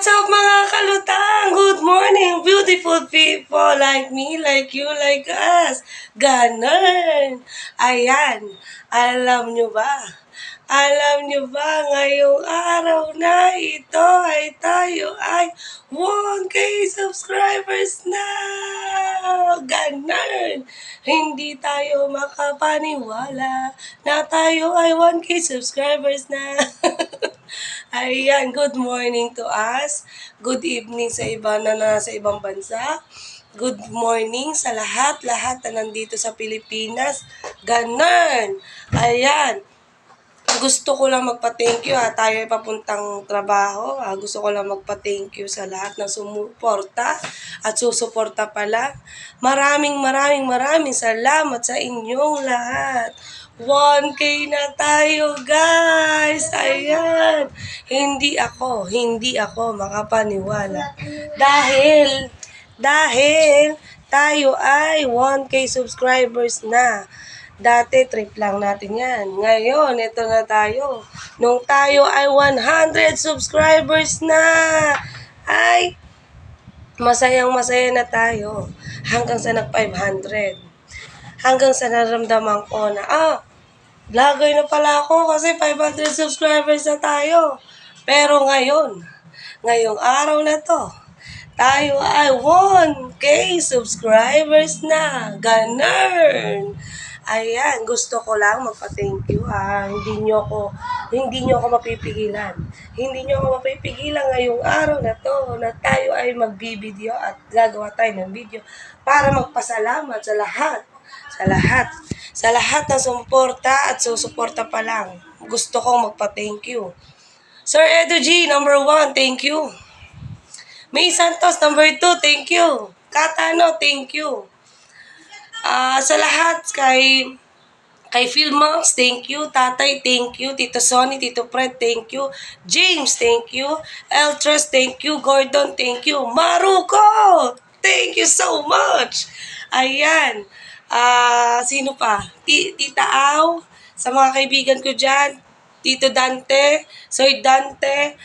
What's up mga kalutang? Good morning, beautiful people like me, like you, like us. Ganun. Ayan, alam nyo ba? Alam nyo ba ngayong araw na ito ay tayo ay 1K subscribers na! Ganun. Hindi tayo makapaniwala na tayo ay 1K subscribers na. Ayan, good morning to us. Good evening sa iba na nasa ibang bansa. Good morning sa lahat na nandito sa Pilipinas. Ganon. Ayan. Gusto ko lang magpa-thank you tayo ay papuntang trabaho. Gusto ko lang magpa-thank you sa lahat ng sumuporta at susuporta pala. Maraming salamat sa inyong lahat. 1K na tayo, guys! Ayan! Hindi ako makapaniwala. Dahil tayo ay 1K subscribers na. Dati, trip lang natin yan. Ngayon, ito na tayo. Nung tayo ay 100 subscribers na, ay masayang-masaya na tayo. Hanggang sa nag-500. Hanggang sa naramdaman ko na, vlogger na pala ako kasi 500 subscribers na tayo. Pero ngayong araw na to, tayo ay 1K subscribers na. Ganun. Ayan, gusto ko lang magpa-thank you Hindi nyo ako mapipigilan. Hindi nyo ako mapipigilan ngayong araw na to na tayo ay magbibideo at gagawa tayo ng video para magpasalamat sa lahat ng sumuporta at susuporta pa lang. Gusto kong magpa-thank you. Sir Edu G, number 1, thank you. May Santos, number 2, thank you. Katano, thank you. Sa lahat, kay Philmax, thank you. Tatay, thank you. Tito Sonny, Tito Fred, thank you. James, thank you. Eltres, thank you. Gordon, thank you. Maruko, thank you so much. Ayan. Sino pa? Tita Au, sa mga kaibigan ko dyan. Tito Dante, Soy Dante,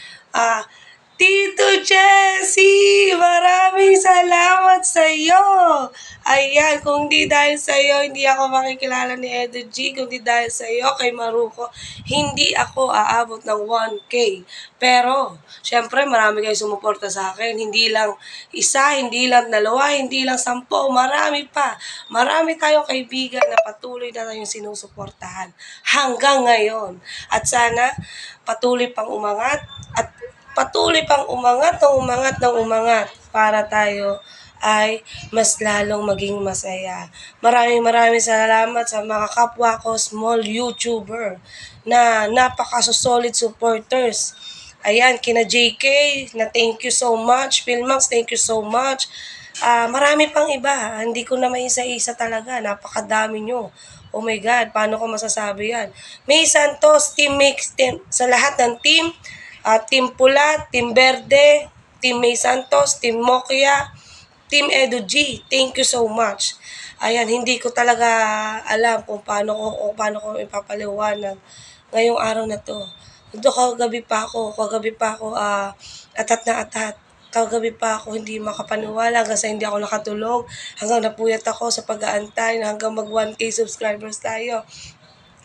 Tito Jessie, maraming salamat sa iyo. Ayan, kung di dahil sa iyo, hindi ako makikilala ni Edu G. Kung di dahil sa iyo, kay Maruko, hindi ako aabot ng 1K. Pero, syempre, marami kayo sumuporta sa akin. Hindi lang isa, hindi lang dalawa, hindi lang 10, marami pa. Marami tayong kaibigan na patuloy na tayong sinusuportahan hanggang ngayon. At sana, patuloy pang umangat at patuloy pang umangat para tayo ay mas lalong maging masaya. Maraming salamat sa mga kapwa ko small YouTuber na napaka-solid supporters. Ayan, kina JK, na thank you so much. Philmax, thank you so much. Marami pang iba. Hindi ko na maisa-isa talaga. Napakadami nyo. Oh my God, paano ko masasabi yan? May Santos, sa lahat ng team, Team Pula, Team Verde, Team May Santos, Team Mokia, Team Edu G. Thank you so much. Ayan, hindi ko talaga alam kung paano ko ipapaliwanag ngayong araw na to. Kagabi pa ako, atat na atat. Kagabi pa ako hindi makapaniwala kasi hindi ako nakatulog. Hanggang napuyat ako sa pag-aantay na hanggang mag 1K subscribers tayo.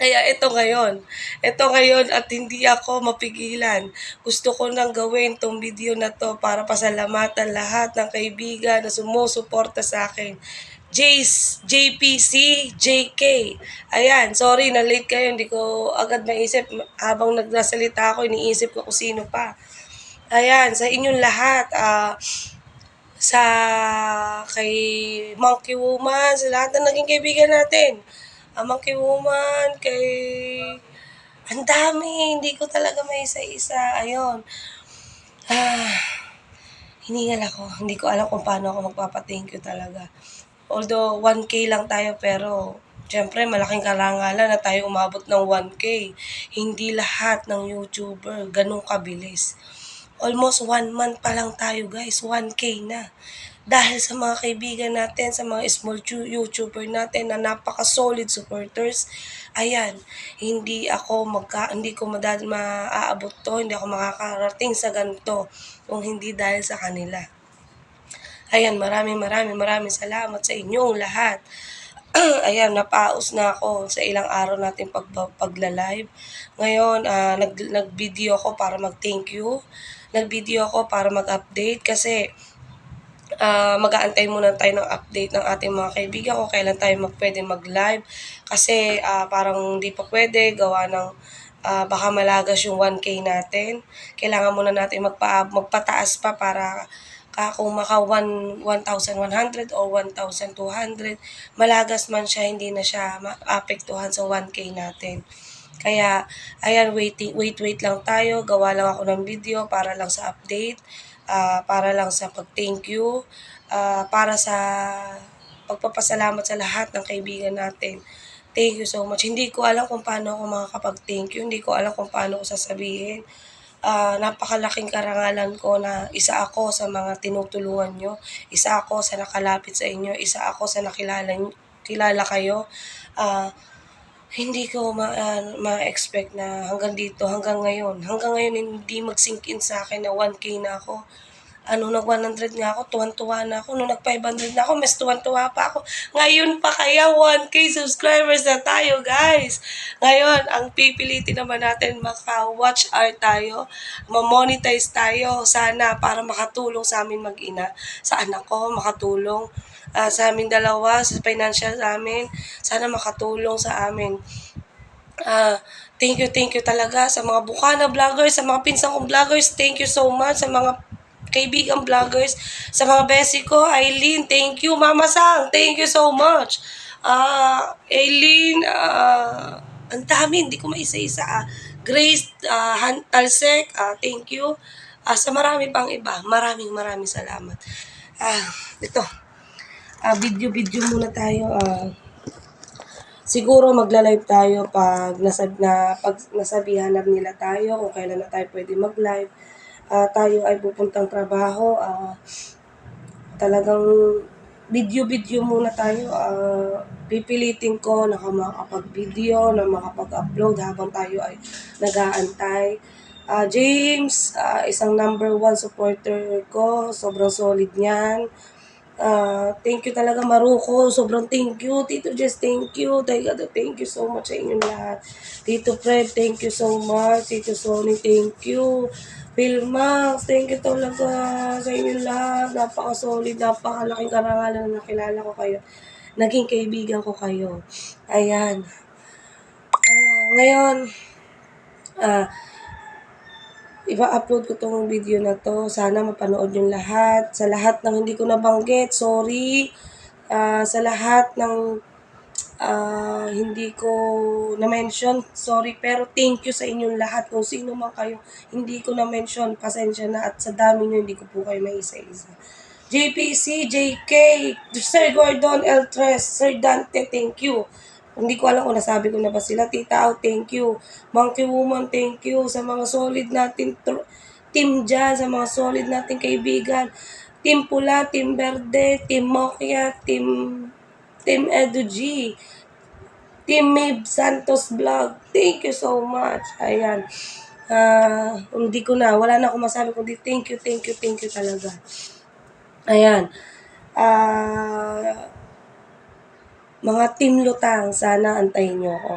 Kaya ito ngayon at hindi ako mapigilan. Gusto ko nang gawin tong video na to para pasalamatan lahat ng kaibigan na sumusuporta sa akin. JPC, JK. Ayan, sorry na late kayo. Hindi ko agad maisip. Habang nagsasalita ako, iniisip ko kung sino pa. Ayan, sa inyong lahat, kay Monkey Woman, sa lahat na naging kaibigan natin. Monkey Woman, ang dami, hindi ko talaga may isa-isa. Ayun. Hiningal ako. Hindi ko alam kung paano ako magpapa-thank you talaga. Although 1K lang tayo, pero syempre malaking karangalan na tayo umabot ng 1K. Hindi lahat ng YouTuber ganun kabilis. Almost 1 month pa lang tayo, guys. 1K na. dahil sa mga kaibigan natin, sa mga small YouTuber natin na napaka-solid supporters. Ayan, hindi ko maaabot 'to, hindi ako makakarating sa ganito kung hindi dahil sa kanila. Ayan, maraming salamat sa inyong lahat. Ayan, napaos na ako sa ilang araw natin pagla-live. Ngayon, nag-video ako para mag-thank you. Nag-video ako para mag-update kasi mag-aantay muna tayo ng update ng ating mga kaibigan kung kailan tayo pwede mag-live. Kasi parang hindi pa pwede gawa ng baka malagas yung 1K natin. Kailangan muna natin magpataas pa para kung maka 1,100 o 1,200, malagas man siya, hindi na siya maapektuhan sa 1K natin. Kaya, ayan, wait lang tayo. Gawa lang ako ng video para lang sa update, para lang sa pag-thank you, para sa pagpapasalamat sa lahat ng kaibigan natin. Thank you so much. Hindi ko alam kung paano ako makakapag-thank you. Hindi ko alam kung paano ko sasabihin. Napakalaking karangalan ko na isa ako sa mga tinutulungan nyo. Isa ako sa nakalapit sa inyo. Isa ako sa kilala kayo. Hindi ko ma-expect na hanggang dito, hanggang ngayon hindi mag-sink in sa akin na 1K na ako. Nag 100 nga ako, tuwan-tuwa na ako. Nung nag 500 na ako, mas tuwan-tuwa pa ako. Ngayon pa kaya 1K subscribers na tayo, guys. Ngayon, ang pipilitin naman natin, maka-watch hour tayo, ma-monetize tayo, sana para makatulong sa amin mag-ina, sa anak ko, makatulong sa amin dalawa, sa financial namin, sana makatulong sa amin. Thank you talaga sa mga Bukana vloggers, sa mga pinsang kong vloggers, thank you so much sa mga kaibigang vloggers, sa mga besi ko, Eileen, thank you. Mama Sang, thank you so much. Eileen, ang dami, hindi ko maisa-isa. Grace, Talsek, thank you. Sa marami pang iba, maraming salamat. Ito, video muna tayo. Siguro magla-live tayo pag nasabihan na nila tayo kung kailan na tayo pwede mag-live. Tayo ay pupuntang trabaho. Talagang video muna tayo. Pipilitin ko na makapag-video, na makapag-upload habang tayo ay nag-aantay. James, isang number 1 supporter ko. Sobrang solid niyan. Thank you talaga, Maruko. Sobrang thank you. Tito Jess, thank you. Thank you so much sa inyong lahat. Tito Fred, thank you so much. Tito Sony, thank you. Pilmax, thank you talaga sa inyong lahat. Napaka-solid, napakalaking karangalan na nakilala ko kayo. Naging kaibigan ko kayo. Ayan. Ngayon, ipa-upload ko tong video na to. Sana mapanood yung lahat. Sa lahat ng hindi ko nabanggit, sorry. Sa lahat ng hindi ko na-mention, sorry. Pero thank you sa inyong lahat. Kung sino man kayo, hindi ko na-mention. Pasensya na. At sa dami nyo, hindi ko po kayo may isa-isa. JPC, JK, Sir Gordon L3, Sir Dante, thank you. Hindi ko alam kung nasabi ko na ba sila. Tita Au, thank you. Monkey Woman, thank you. Sa mga solid natin team dyan, sa mga solid nating kaibigan. Team Pula, Team Verde, Team Mokia, Team Edu G, Team Mabe Santos Vlog. Thank you so much. Ayan. Hindi ko na, wala na akong masabi kundi thank you talaga. Ayan. Mga Team Lutang, sana antayin nyo ako.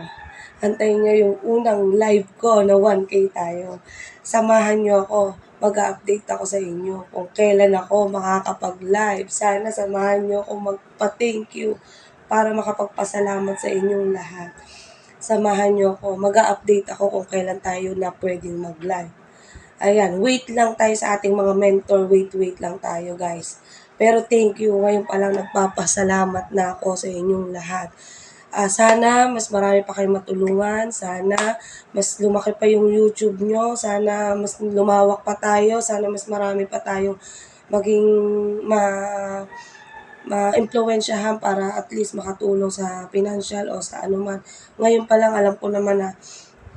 Antayin nyo yung unang live ko na 1K tayo. Samahan nyo ako. Mag-update ako sa inyo kung kailan ako makakapag-live. Sana samahan nyo ako magpa-thank you para makapagpasalamat sa inyong lahat. Samahan nyo ako. Mag-update ako kung kailan tayo na pwedeng mag-live. Ayan, wait lang tayo sa ating mga mentor. Wait lang tayo, guys. Pero thank you. Ngayon pa lang nagpapasalamat na ako sa inyong lahat. Sana mas marami pa kayong matulungan. Sana mas lumaki pa yung YouTube nyo. Sana mas lumawak pa tayo. Sana mas marami pa tayong maging ma-influensyahan para at least makatulong sa financial o sa anuman. Ngayon pa lang alam ko naman na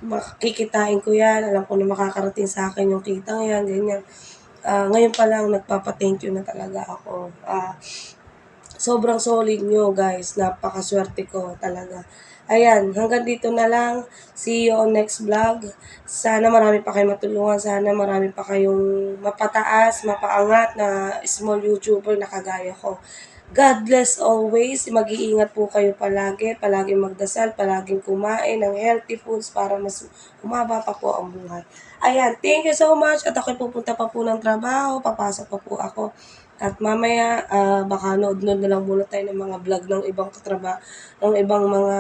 makikitain ko yan. Alam ko na makakarating sa akin yung kitang yan, ganyan. Ngayon pa lang nagpapa-thank you na talaga ako. Sobrang solid nyo guys, napakaswerte ko talaga. Ayan, hanggang dito na lang. See you on next vlog. Sana marami pa kayong matulungan. Sana marami pa kayong mapataas, mapaangat na small YouTuber na kagaya ko. God bless always. Mag-iingat po kayo palagi. Palaging magdasal, palaging kumain ng healthy foods para mas humaba pa po ang buhay. Ayan, thank you so much. At ako'y pupunta pa po ng trabaho. Papasok pa po ako. At mamaya, baka nood-nood na lang muna tayo ng mga vlog ng ibang ng ibang mga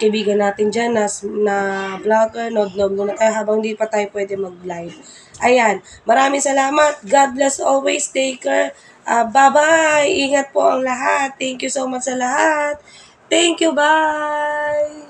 kaibigan natin dyan na vlogger. Nood-nood muna tayo habang hindi pa tayo pwede mag-live. Ayan, maraming salamat. God bless always. Take care. Bye-bye. Ingat po ang lahat. Thank you so much sa lahat. Thank you. Bye.